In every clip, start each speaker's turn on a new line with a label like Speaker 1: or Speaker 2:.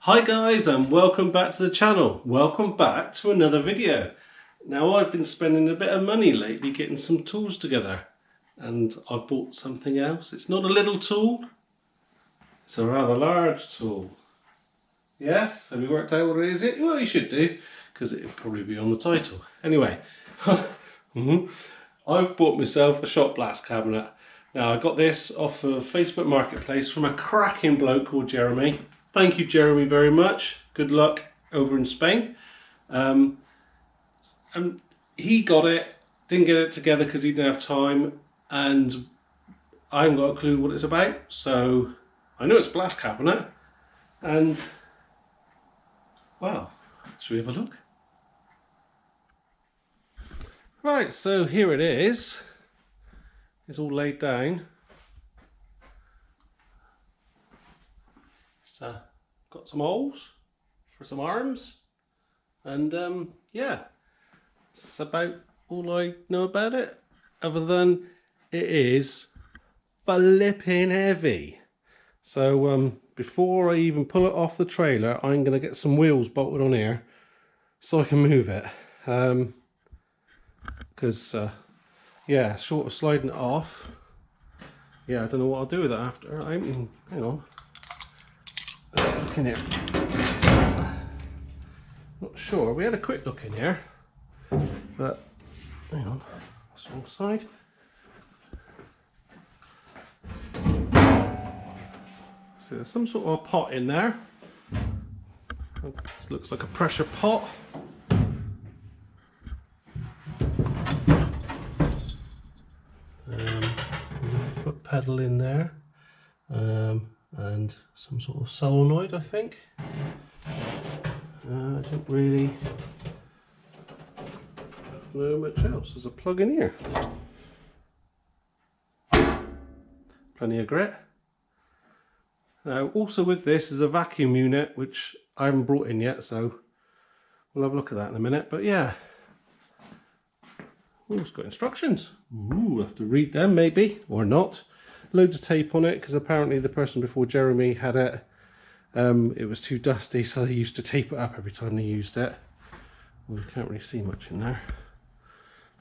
Speaker 1: Hi guys, and welcome back to the channel. Welcome back to another video. Now I've been spending a bit of money lately getting some tools together, and I've bought something else. It's not a little tool, it's a rather large tool. Yes, have you worked out what it is? Well, you should do, because it'll probably be on the title. Anyway, I've bought myself a shot blast cabinet. Now I got this off of Facebook Marketplace from a cracking bloke called Jeremy. Thank you, Jeremy, very much. Good luck over in Spain. And he got it, didn't get it together because he didn't have time, and I haven't got a clue what it's about. So I know it's a blast cabinet, and well, should we have a look? Right, so here it is. It's all laid down. It's got some holes for some arms, and yeah, that's about all I know about it, other than it is flipping heavy. So before I even pull it off the trailer, I'm going to get some wheels bolted on here so I can move it, because yeah, short of sliding it off, yeah, I don't know what I'll do with it after. Hang on, let's look in here. Not sure. We had a quick look in here, but hang on, that's the wrong side. So there's some sort of a pot in there. This looks like a pressure pot. There's a foot pedal in there, and some sort of solenoid, I think. I don't really know much else. There's a plug in here. Plenty of grit. Now, also with this is a vacuum unit, which I haven't brought in yet, so we'll have a look at that in a minute. But yeah, oh, it's got instructions. Ooh, I have to read them maybe, or not. Loads of tape on it, because apparently the person before Jeremy had it. It was too dusty, so they used to tape it up every time they used it. Well, you can't really see much in there.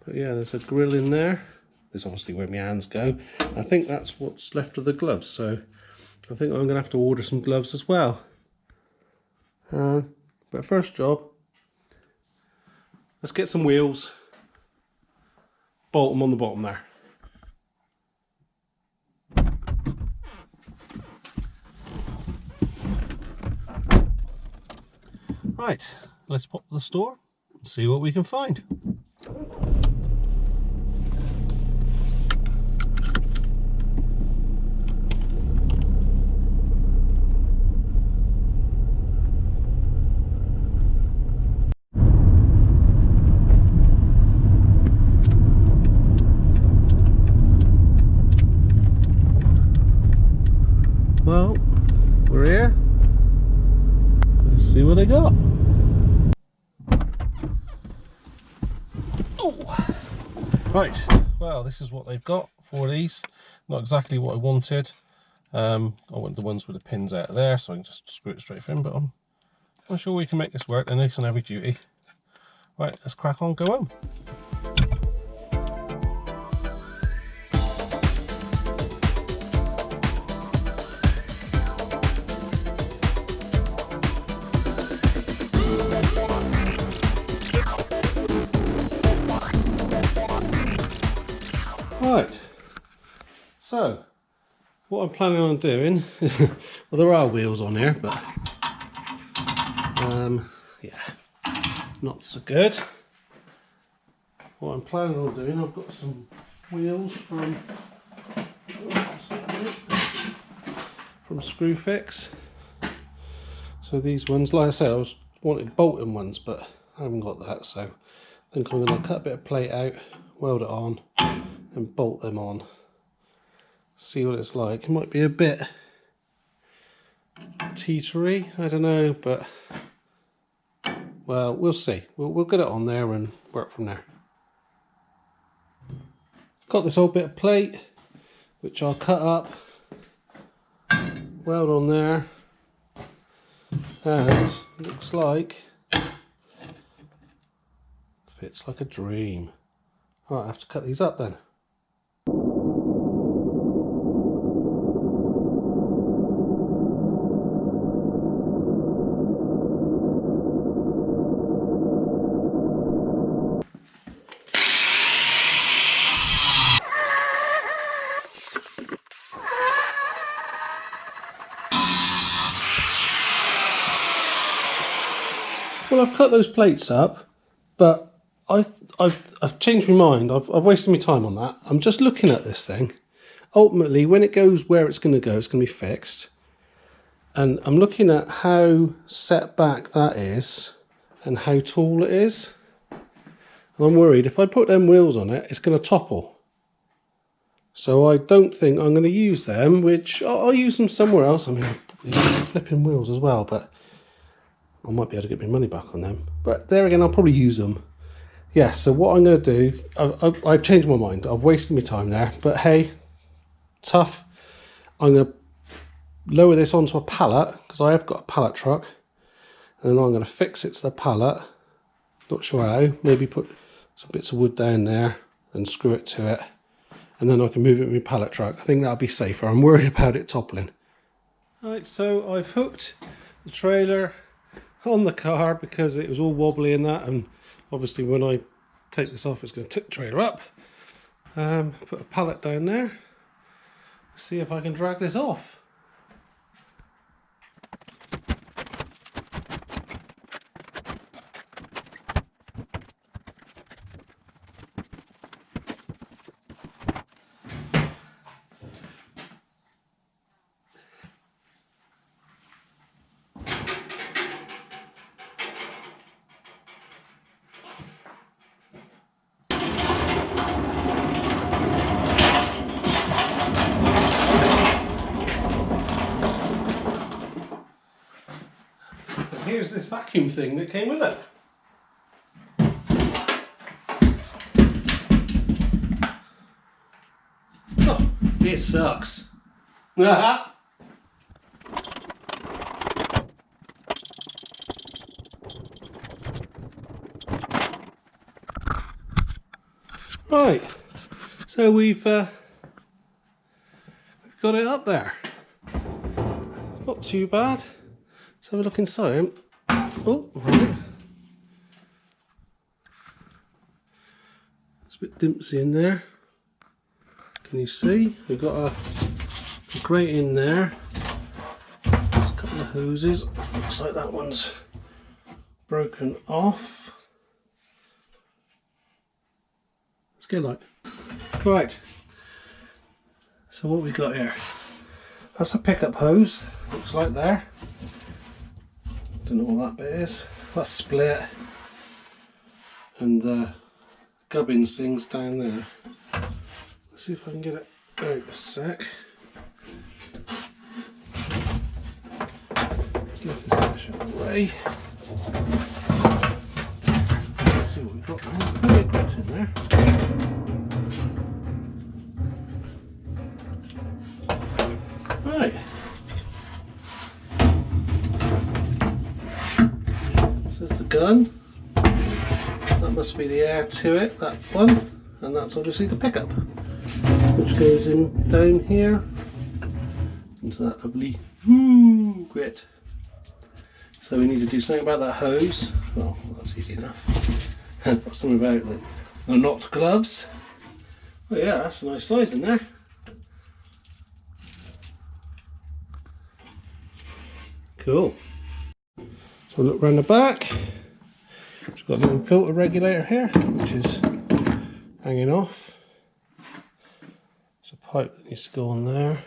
Speaker 1: But yeah, there's a grill in there. There's obviously where my hands go. I think that's what's left of the gloves, so I think I'm going to have to order some gloves as well. But first job, let's get some wheels, bolt them on the bottom there. Right, let's pop to the store and see what we can find. Well, we're here. Let's see what I got. Oh, right. Well, this is what they've got for these. Not exactly what I wanted. I want the ones with the pins out of there, so I can just screw it straight in. But I'm sure we can make this work. They're nice and heavy duty. Right, let's crack on. Go home. Right, so what I'm planning on doing is, well, there are wheels on here, but yeah, not so good. What I'm planning on doing, I've got some wheels from Screwfix. So these ones, like I said, I was wanted bolting ones, but I haven't got that, so I think I'm going to cut a bit of plate out, weld it on, and bolt them on. See what it's like. It might be a bit teetery, I don't know, but well, we'll see. We'll get it on there and work from there. Got this old bit of plate, which I'll cut up, weld on there, And it looks like fits like a dream. Right, I have to cut these up then. Well, I've cut those plates up, but I've changed my mind. I've wasted my time on that. I'm just looking at this thing. Ultimately, when it goes where it's going to be fixed. And I'm looking at how set back that is and how tall it is. And I'm worried if I put them wheels on it, it's going to topple. So I don't think I'm going to use them, which I'll use them somewhere else. I mean, I've flipping wheels as well, but I might be able to get my money back on them. But there again, I'll probably use them. Yeah, so what I'm going to do, I've changed my mind. I've wasted my time there. But hey, tough. I'm going to lower this onto a pallet, because I have got a pallet truck. And then I'm going to fix it to the pallet. Not sure how. Maybe put some bits of wood down there and screw it to it. And then I can move it with my pallet truck. I think that'll be safer. I'm worried about it toppling. Right, so I've hooked the trailer on the car because it was all wobbly in that, and obviously when I take this off it's going to tip the trailer up. Put a pallet down there, see if I can drag this off. Here's this vacuum thing that came with it. Oh, this sucks. Right, so we've got it up there. Not too bad. Let's have a look inside. Oh, right. It's a bit dimpsy in there. Can you see? We've got a grate in there. There's a couple of hoses. Looks like that one's broken off. Let's get light. Right. So what we got here? That's a pickup hose. Looks like there. Don't know what that bit is. That's split, and the gubbins things down there. Let's see if I can get it out a sec. Let's lift this mesh out of the way. Let's see what we've got. There's plenty of bits in there. Right. So there's the gun. That must be the air to it, that one. And that's obviously the pickup, which goes in down here into that lovely grit. So we need to do something about that hose. Well, that's easy enough. Put something about the knocked gloves. Oh yeah, that's a nice size in there. Cool. So look round the back. It's got a little filter regulator here, which is hanging off. There's a pipe that needs to go on there.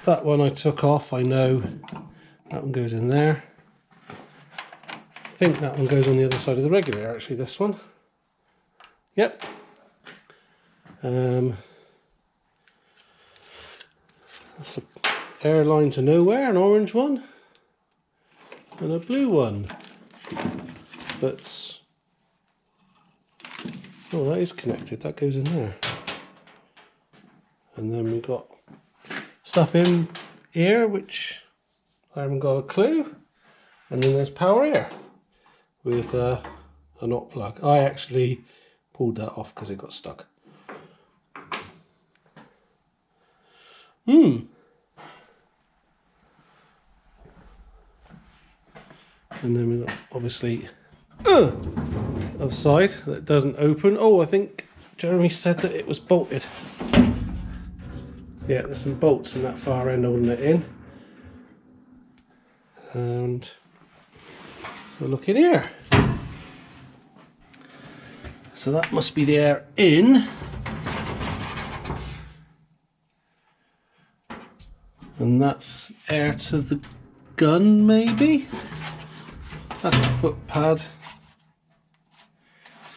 Speaker 1: That one I took off, I know. That one goes in there. I think that one goes on the other side of the regulator, actually, this one. Yep. That's an airline to nowhere, an orange one. And a blue one. That's... oh, that is connected, that goes in there. And then we've got stuff in here, which I haven't got a clue. And then there's power here with a knot plug. I actually pulled that off because it got stuck. And then we've got obviously other side that doesn't open. Oh, I think Jeremy said that it was bolted. Yeah, there's some bolts in that far end holding it in. And so look in here. So that must be the air in. And that's air to the gun, maybe? That's the foot pad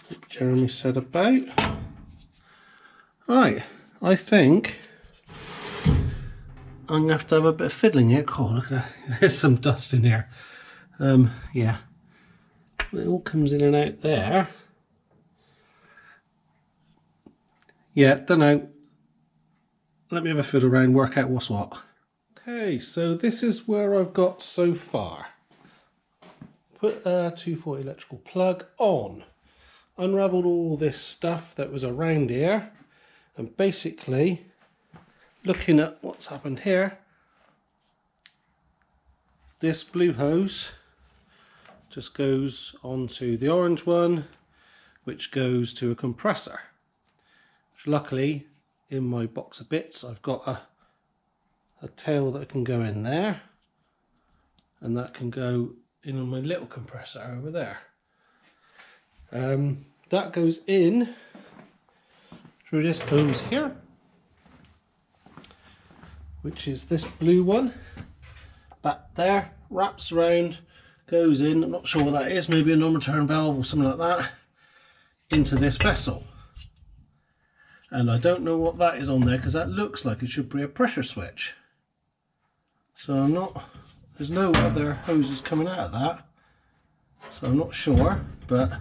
Speaker 1: that Jeremy said about. Right, I think I'm going to have a bit of fiddling here. Oh, look at that. There's some dust in here. Yeah. It all comes in and out there. Yeah, don't know. Let me have a fiddle around, work out what's what. Okay, so this is where I've got so far. Put a 240 electrical plug on. Unravelled all this stuff that was around here. And basically, looking at what's happened here, this blue hose just goes onto the orange one, which goes to a compressor. Which luckily, in my box of bits, I've got a tail that can go in there, and that can go in on my little compressor over there. That goes in through this hose here, which is this blue one. That there wraps around, goes in, I'm not sure what that is, maybe a non-return valve or something like that, into this vessel. And I don't know what that is on there because that looks like it should be a pressure switch. So there's no other hoses coming out of that. So I'm not sure, but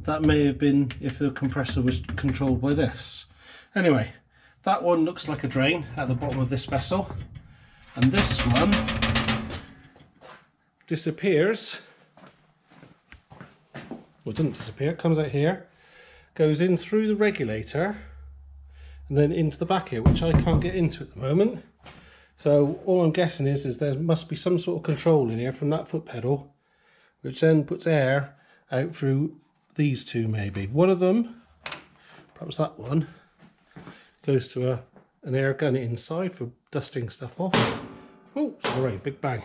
Speaker 1: that may have been if the compressor was controlled by this. Anyway, that one looks like a drain at the bottom of this vessel. And this one disappears. Well, it doesn't disappear, it comes out here, goes in through the regulator, and then into the back here, which I can't get into at the moment. So all I'm guessing is there must be some sort of control in here from that foot pedal, which then puts air out through these two maybe. One of them, perhaps that one, goes to an air gun inside for dusting stuff off. Oh, sorry, big bang.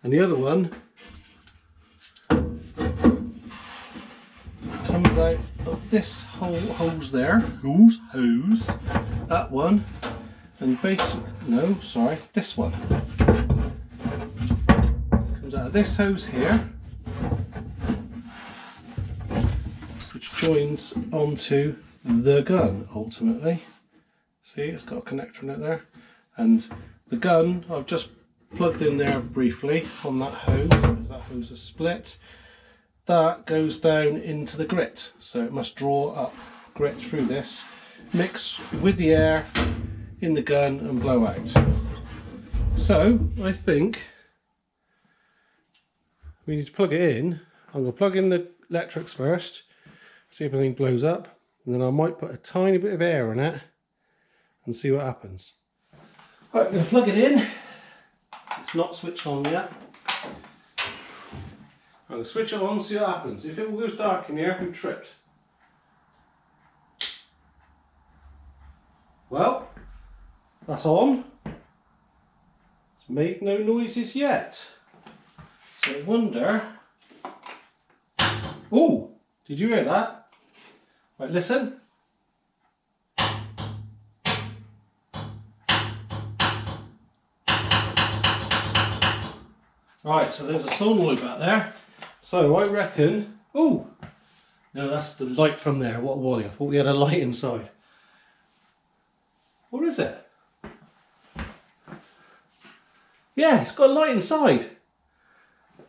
Speaker 1: And the other one comes out of this hose there, hose, that one, and this one comes out of this hose here, which joins onto the gun ultimately. See, it's got a connector in it there, and the gun I've just plugged in there briefly on that hose, because that hose is split. That goes down into the grit, so it must draw up grit through this, mix with the air in the gun and blow out. So I think we need to plug it in. I'm going to plug in the electrics first, see if anything blows up, and then I might put a tiny bit of air in it and see what happens. Right, I'm going to plug it in. It's not switched on yet. I'm going to switch it on and see what happens. If it all goes dark in here, I'm tripped. Well, that's on. It's made no noises yet. So I wonder... Oh, did you hear that? Right, listen. Right, so there's a solenoid back there. So I reckon... Oh! No, that's the light from there. What a wally. I thought we had a light inside. What is it? Yeah, it's got a light inside.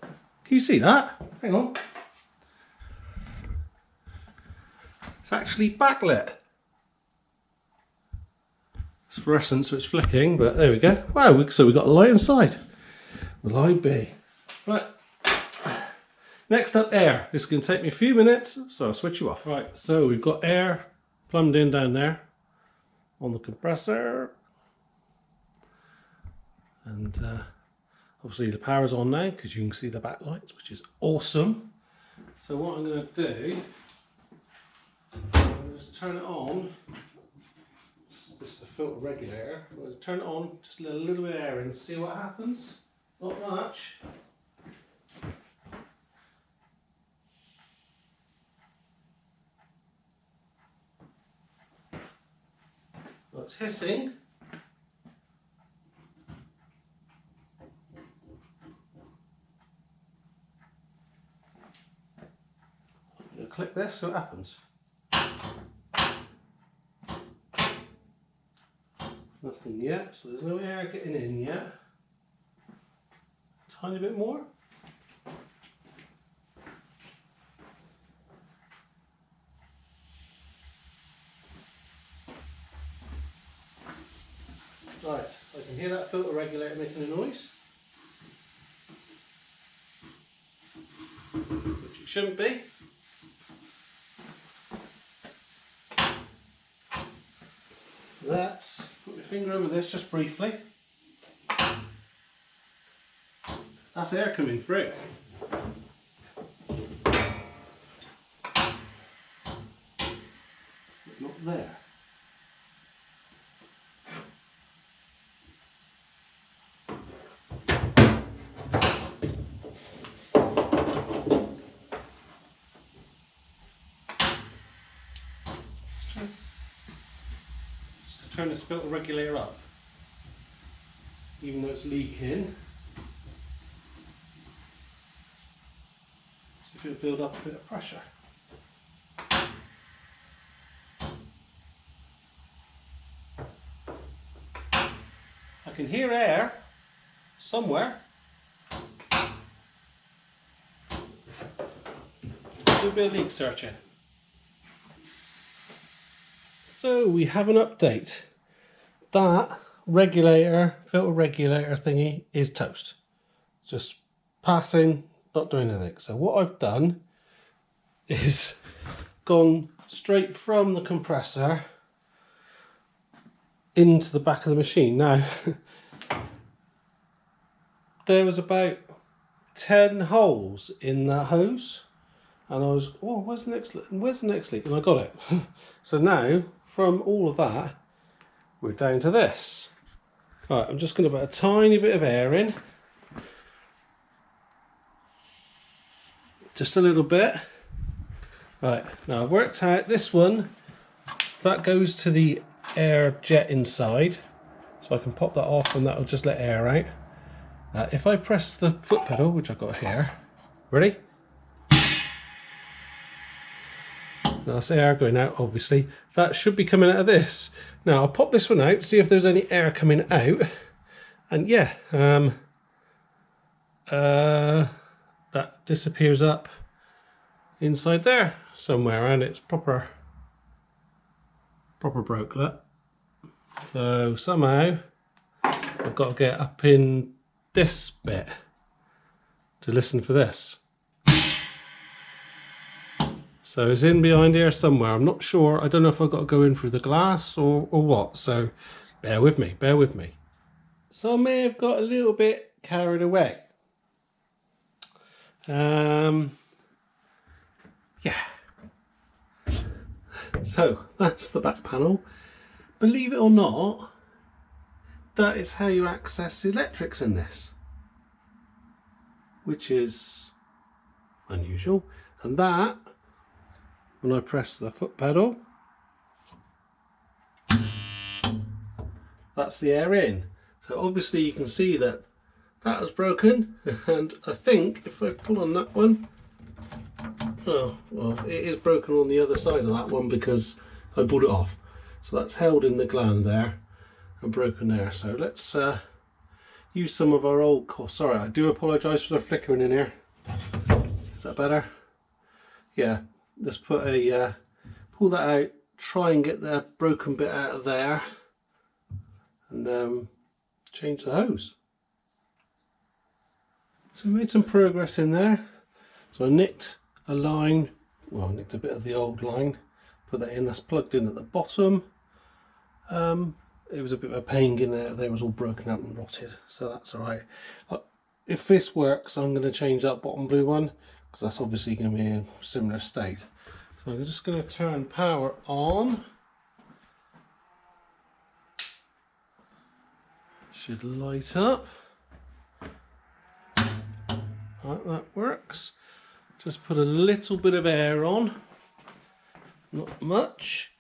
Speaker 1: Can you see that? Hang on. It's actually backlit. It's fluorescent, so it's flicking, but there we go. Wow, so we've got a light inside. Will I be? Right. Next up, air. This is going to take me a few minutes, so I'll switch you off. Right, so we've got air plumbed in down there on the compressor. And obviously the power's on now because you can see the backlights, which is awesome. So what I'm going to do, I'm going to just turn it on. This is the filter regulator. I'm going to turn it on, just let a little bit of air in, see what happens. Not much. Well, it's hissing. I'm going to click this, see what happens. Nothing yet, so there's no air getting in yet. Tiny bit more. Right, I can hear that filter regulator making a noise, which it shouldn't be. Let's put my finger over this just briefly. That's air coming through. But not there. Turn this filter regulator up, even though it's leaking. So if it'll build up a bit of pressure. I can hear air somewhere. Do a bit of leak searching. So we have an update. That regulator, filter regulator thingy is toast. Just passing, not doing anything. So what I've done is gone straight from the compressor into the back of the machine. Now, there was about 10 holes in that hose. And I was, oh, where's the next leak? And I got it. So now, from all of that, we're down to this. Right, I'm just going to put a tiny bit of air in. Just a little bit. Right, now I've worked out this one, that goes to the air jet inside. So I can pop that off and that'll just let air out. If I press the foot pedal, which I've got here, ready? That's air going out, obviously. That should be coming out of this. Now, I'll pop this one out, see if there's any air coming out. And yeah, that disappears up inside there somewhere, and it's proper broke, look. So somehow, I've got to get up in this bit to listen for this. So it's in behind here somewhere. I'm not sure. I don't know if I've got to go in through the glass or what. So bear with me, bear with me. So I may have got a little bit carried away. Yeah. So that's the back panel. Believe it or not, that is how you access the electrics in this, which is unusual. And that, when I press the foot pedal, that's the air in. So obviously you can see that that was broken, and I think if I pull on that one, oh well, it is broken on the other side of that one because I pulled it off. So that's held in the gland there and broken there. So let's use some of our old, sorry, I do apologise for the flickering in here. Is that better? Yeah. Let's put a pull that out, try and get the broken bit out of there, and change the hose. So we made some progress in there. So I nicked a line, well, I nicked a bit of the old line, put that in, that's plugged in at the bottom. It was a bit of a pain getting it there, it was all broken up and rotted, so that's alright. If this works, I'm going to change that bottom blue one, because that's obviously going to be in a similar state. So I'm just going to turn power on. Should light up. Right, that works. Just put a little bit of air on, not much.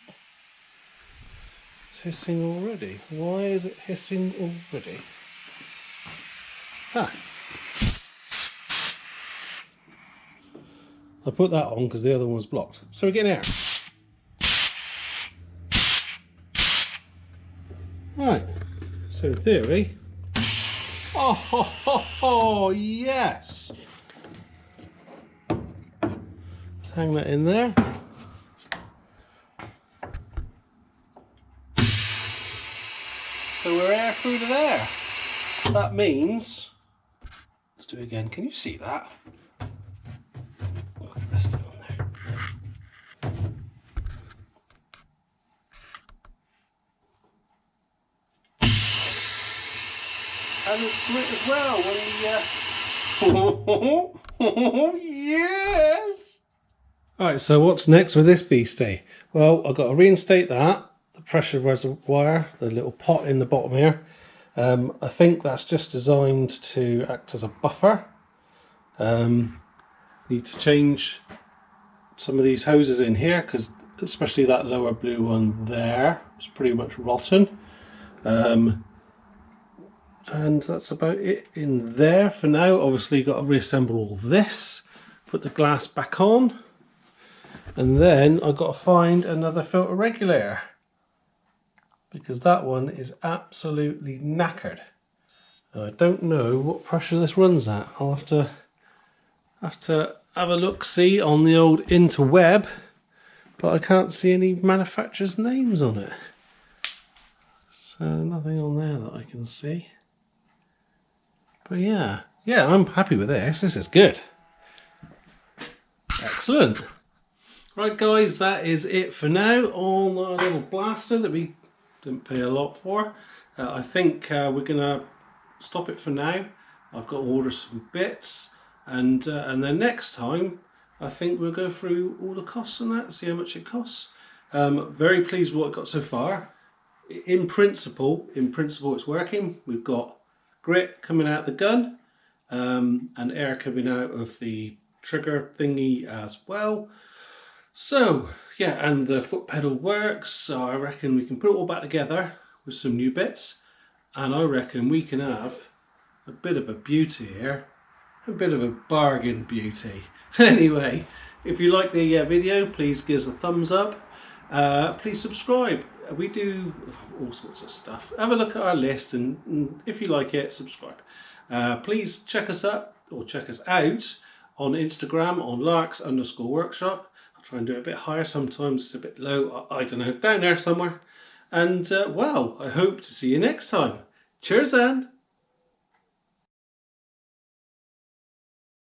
Speaker 1: It's hissing already. Why is it hissing already? I put that on because the other one was blocked. So we're getting air. Right, so in theory, oh, yes! Let's hang that in there. So we're air through to there. That means, let's do it again. Can you see that? Look at the rest of it on there. And it's grit as well when we yes! Alright, so what's next with this beastie? Well, I've got to reinstate that, the pressure reservoir, the little pot in the bottom here. I think that's just designed to act as a buffer. Need to change some of these hoses in here, because especially that lower blue one there is pretty much rotten. And that's about it in there for now. Obviously got to reassemble all this, put the glass back on, and then I've got to find another filter regulator, because that one is absolutely knackered. And I don't know what pressure this runs at. I'll have to have a look-see on the old interweb, but I can't see any manufacturer's names on it. So nothing on there that I can see. But yeah, I'm happy with this. This is good. Excellent. Right guys, that is it for now on our little blaster that we didn't pay a lot for. I think we're gonna stop it for now. I've got to order some bits, and then next time I think we'll go through all the costs on that, see how much it costs. Very pleased with what I've got so far. In principle it's working. We've got grit coming out the gun, and air coming out of the trigger thingy as well. So yeah, and the foot pedal works, so I reckon we can put it all back together with some new bits, and I reckon we can have a bit of a beauty here, a bit of a bargain beauty. Anyway, if you like the video, please give us a thumbs up. Please subscribe. We do all sorts of stuff. Have a look at our list, and if you like it, subscribe. Please check us up, or check us out on Instagram on Larks_workshop. I'll try and do it a bit higher sometimes, it's a bit low, I don't know, down there somewhere. And well, I hope to see you next time. Cheers, and